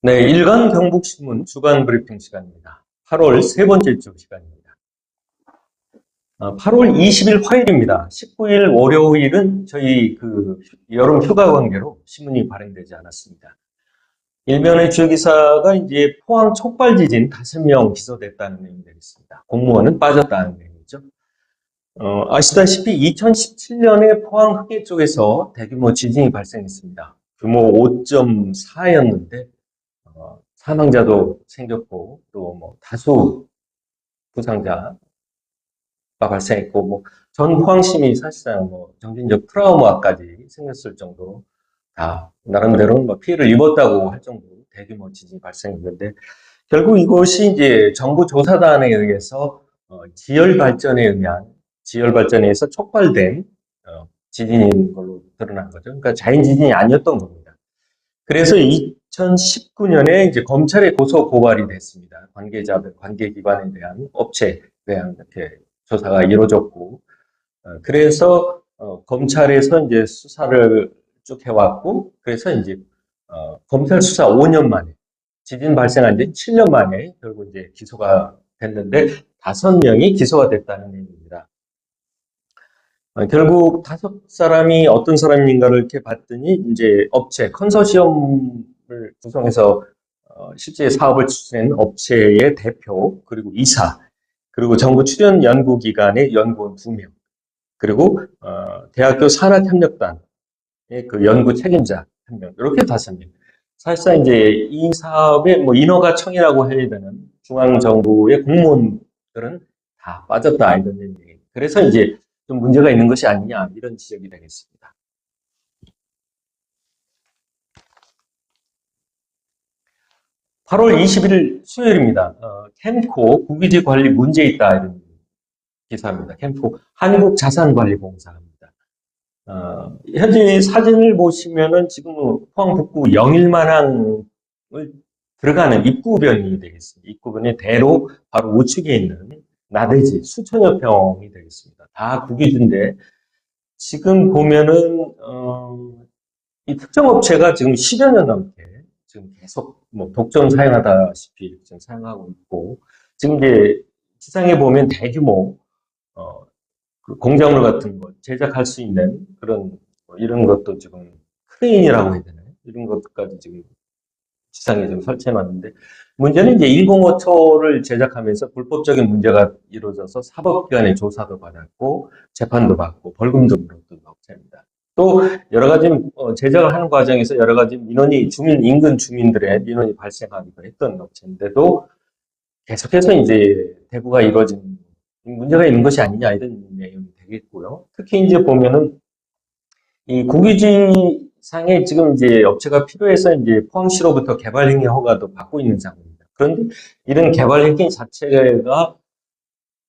네, 일간 경북신문 주간 브리핑 시간입니다. 8월 세 번째 주 시간입니다. 8월 20일 화요일입니다. 19일 월요일은 저희 여름 휴가 관계로 신문이 발행되지 않았습니다. 일면의 주요 기사가 이제 포항 촉발 지진 5명 기소됐다는 내용이 되겠습니다. 공무원은 빠졌다는 내용이죠. 아시다시피 2017년에 포항 흑계 쪽에서 대규모 지진이 발생했습니다. 규모 5.4였는데 사망자도 생겼고 또 뭐 다수 부상자가 발생했고 뭐 전 포항시민이 사실상 뭐 정신적 트라우마까지 생겼을 정도로 다 나름대로는 뭐 피해를 입었다고 할 정도로 대규모 지진이 발생했는데 결국 이것이 이제 정부 조사단에 의해서 지열 발전에 의해서 촉발된 지진인 걸로 드러난 거죠. 그러니까 자연 지진이 아니었던 겁니다. 그래서 2019년에 이제 검찰에 고소 고발이 됐습니다. 관계기관에 대한 업체에 대한 이렇게 조사가 이루어졌고, 그래서 검찰에서 이제 수사를 쭉 해왔고, 그래서 이제 검찰 수사 5년 만에 지진 발생한 지 7년 만에 결국 이제 기소가 됐는데 5명이 기소가 됐다는 내용입니다. 결국 5사람이 어떤 사람인가를 이렇게 봤더니 이제 업체 컨소시엄을 구성해서 실제 사업을 추진한 업체의 대표, 그리고 이사, 그리고 정부 출연 연구기관의 연구원 2명, 그리고 대학교 산학협력단의 그 연구 책임자 1명, 이렇게 5명. 사실상 이제 이 사업의 뭐 인허가청이라고 해야 되는 중앙정부의 공무원들은 다 빠졌다 이런 얘기. 그래서 이제 좀 문제가 있는 것이 아니냐 이런 지적이 되겠습니다. 8월 20일 수요일입니다. 캠코 국유지 관리 문제 있다 이런 기사입니다. 캠코 한국자산관리공사입니다. 현재 사진을 보시면은 지금 포항 북구 영일만항을 들어가는 입구변이 되겠습니다. 입구변의 대로 바로 우측에 있는 나대지 수천여 평이 되겠습니다. 다 국유지인데 지금 보면은 이 특정 업체가 지금 10여 년 넘게 지금 계속 뭐 독점 사용하다시피 지금 사용하고 있고 지금 이제 지상에 보면 대규모 그 공작물 같은 거 제작할 수 있는 그런 이런 것도 지금 크레인이라고 해야 되나요? 이런 것까지 지금 지상에 좀 설치해놨는데 문제는 이제 105초를 제작하면서 불법적인 문제가 이루어져서 사법기관의 조사도 받았고 재판도 받고 벌금도 물었던 업체입니다. 또 여러 가지 제작을 하는 과정에서 여러 가지 인근 주민들의 민원이 발생하기도 했던 업체인데도 계속해서 이제 대부가 이루어진 문제가 있는 것이 아니냐 이런 내용이 되겠고요. 특히 이제 보면은 이 국유지상에 지금 이제 업체가 필요해서 이제 포항시로부터 개발행위 허가도 받고 있는 상황입니다. 그런데 이런 개발행위 자체가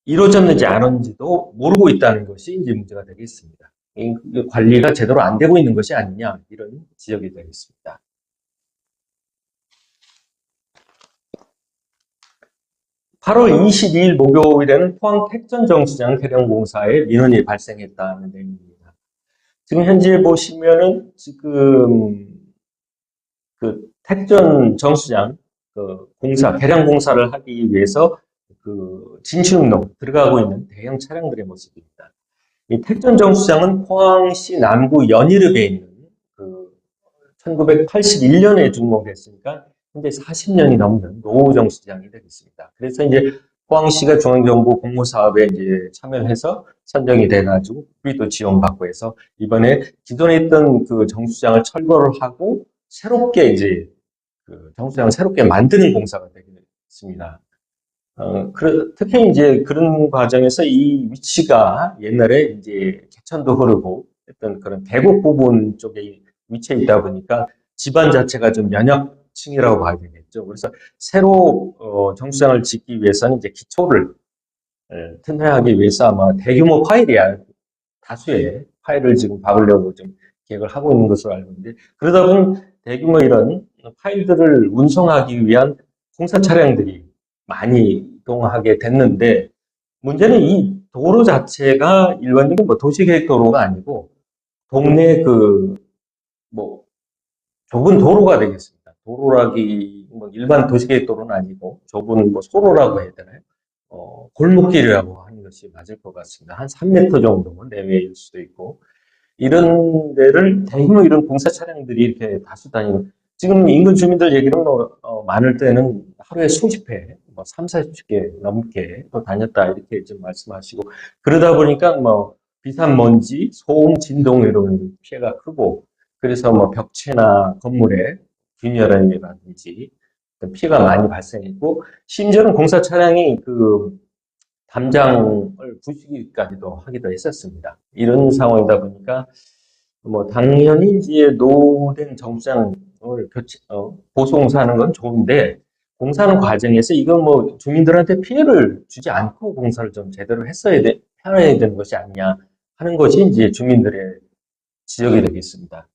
이루어졌는지 안 했는지도 모르고 있다는 것이 이제 문제가 되겠습니다. 이 관리가 제대로 안 되고 있는 것이 아니냐 이런 지적이 되겠습니다. 8월 22일 목요일에는 포항 택전 정수장 개량공사에 민원이 발생했다는 내용입니다. 지금 현재 보시면은 지금 그 택전 정수장 개량 공사를 하기 위해서 그 진출로 들어가고 있는 대형 차량들의 모습입니다. 이 택전 정수장은 포항시 남구 연이읍에 있는 1981년에 준공됐으니까 현재 40년이 넘는 노후 정수장이 되겠습니다. 그래서 이제 포항시가 중앙정부 공모사업에 이제 참여를 해서 선정이 돼가지고 국비도 지원받고 해서 이번에 기존에 있던 그 정수장을 철거를 하고 새롭게 이제 그 정수장을 새롭게 만드는 공사가 되겠습니다. 특히 이제 그런 과정에서 이 위치가 옛날에 이제 개천도 흐르고 했던 그런 계곡 부분 쪽에 위치해 있다 보니까 집안 자체가 좀 연약층이라고 봐야 되겠죠. 그래서 새로 정수장을 짓기 위해서는 이제 기초를 튼튼하기 위해서 아마 대규모 다수의 파일을 지금 박으려고 좀 계획을 하고 있는 것으로 알고 있는데 그러다 보면 대규모 이런 파일들을 운송하기 위한 공사 차량들이 많이 이동하게 됐는데 문제는 이 도로 자체가 일반적인 뭐 도시계획도로가 아니고 동네 좁은 도로가 되겠습니다. 도로라기, 뭐 일반 도시계획도로는 아니고 좁은 뭐 소로라고 해야 되나요? 골목길이라고 하는 것이 맞을 것 같습니다. 한 3m 정도 내외일 수도 있고, 이런 데를 대규모 이런 공사 차량들이 이렇게 다수 다니는, 지금 인근 주민들 얘기는 뭐, 많을 때는 하루에 수십 회, 뭐 3, 40개 넘게 또 다녔다, 이렇게 좀 말씀하시고, 그러다 보니까 뭐, 비산 먼지, 소음, 진동 이런 피해가 크고, 그래서 뭐 벽체나 건물에 균열이라든지 피해가 많이 발생했고, 심지어는 공사 차량이 그 담장을 부수기까지도 하기도 했었습니다. 이런 상황이다 보니까 뭐 당연히 이제 노후된 정수장을 보수공사하는 건 좋은데, 공사하는 과정에서 이건 뭐 주민들한테 피해를 주지 않고 공사를 좀 제대로 해야 되는 것이 아니냐 하는 것이 이제 주민들의 지적이 되겠습니다.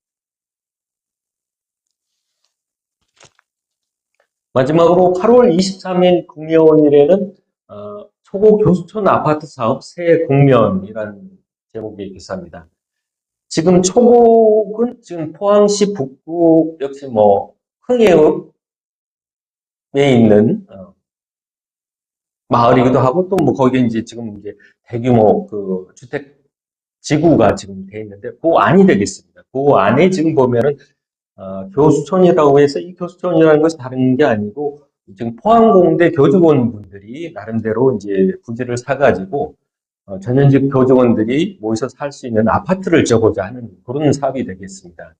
마지막으로 8월 23일 국내원일에는 초고 교수촌 아파트 사업 새 국면이라는 제목의 기사입니다. 지금 초곡은 지금 포항시 북구 역시 뭐 흥해읍에 있는 마을이기도 하고, 또 뭐 거기에 이제 지금 이제 대규모 그 주택 지구가 지금 돼 있는데 그 안이 되겠습니다. 그 안에 지금 보면은 교수촌이라고 해서 이 교수촌이라는 것이 다른 게 아니고, 지금 포항공대 교직원 분들이 나름대로 이제 부지를 사가지고 전현직 교직원들이 모여서 살 수 있는 아파트를 지어보자 하는 그런 사업이 되겠습니다.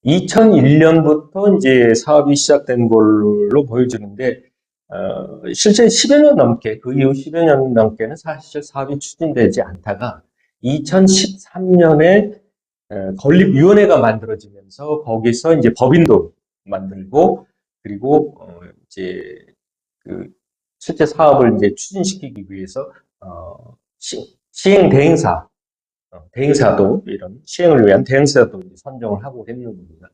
2001년부터 이제 사업이 시작된 걸로 보여지는데, 실제 10여 년 넘게, 그 이후 10여 년 넘게는 사실 사업이 추진되지 않다가 2013년에 건립위원회가 만들어지면서 거기서 이제 법인도 만들고, 그리고 이제 그 실제 사업을 이제 추진시키기 위해서 시행 대행사, 대행사도 이런 시행을 위한 대행사도 이제 선정을 하고 했는 겁니다.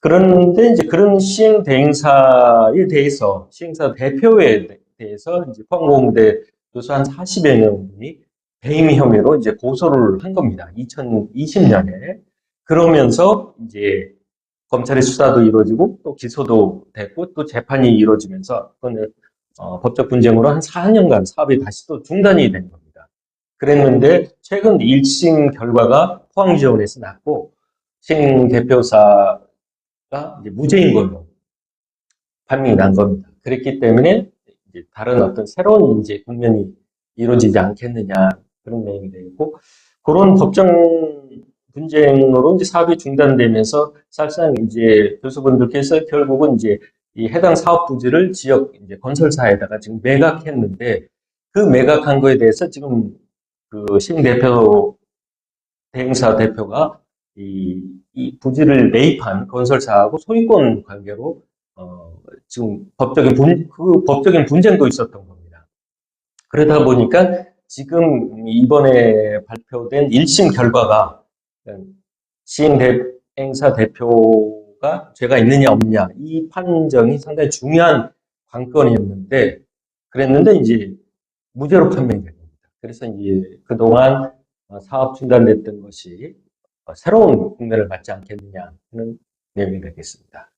그런데 이제 그런 시행 대행사에 대해서, 시행사 대표에 대해서 이제 포항공대 교수 한 40여 명분이 배임 혐의로 이제 고소를 한 겁니다. 2020년에. 그러면서 이제 검찰의 수사도 이루어지고 또 기소도 됐고 또 재판이 이루어지면서, 법적 분쟁으로 한 4년간 사업이 다시 또 중단이 된 겁니다. 그랬는데 최근 1심 결과가 포항지원에서 났고, 시행 대표사가 이제 무죄인 걸로 판명이 난 겁니다. 그랬기 때문에 이제 다른 어떤 새로운 이제 국면이 이루어지지 않겠느냐, 그런 내용이 되고, 그런 법정 분쟁으로 이제 사업이 중단되면서 사실상 이제 교수분들께서 결국은 이제 이 해당 사업 부지를 지역 이제 건설사에다가 지금 매각했는데, 그 매각한 거에 대해서 지금 그 신 대표, 대행사 대표가 이 부지를 매입한 건설사하고 소유권 관계로 지금 그 법적인 분쟁도 있었던 겁니다. 그러다 보니까 지금 이번에 발표된 1심 결과가 시행 대행사 대표가 죄가 있느냐 없느냐, 이 판정이 상당히 중요한 관건이었는데, 그랬는데 이제 무죄로 판명이 된 겁니다. 그래서 이제 그동안 사업 중단됐던 것이 새로운 국면을 맞지 않겠느냐 하는 내용이 되겠습니다.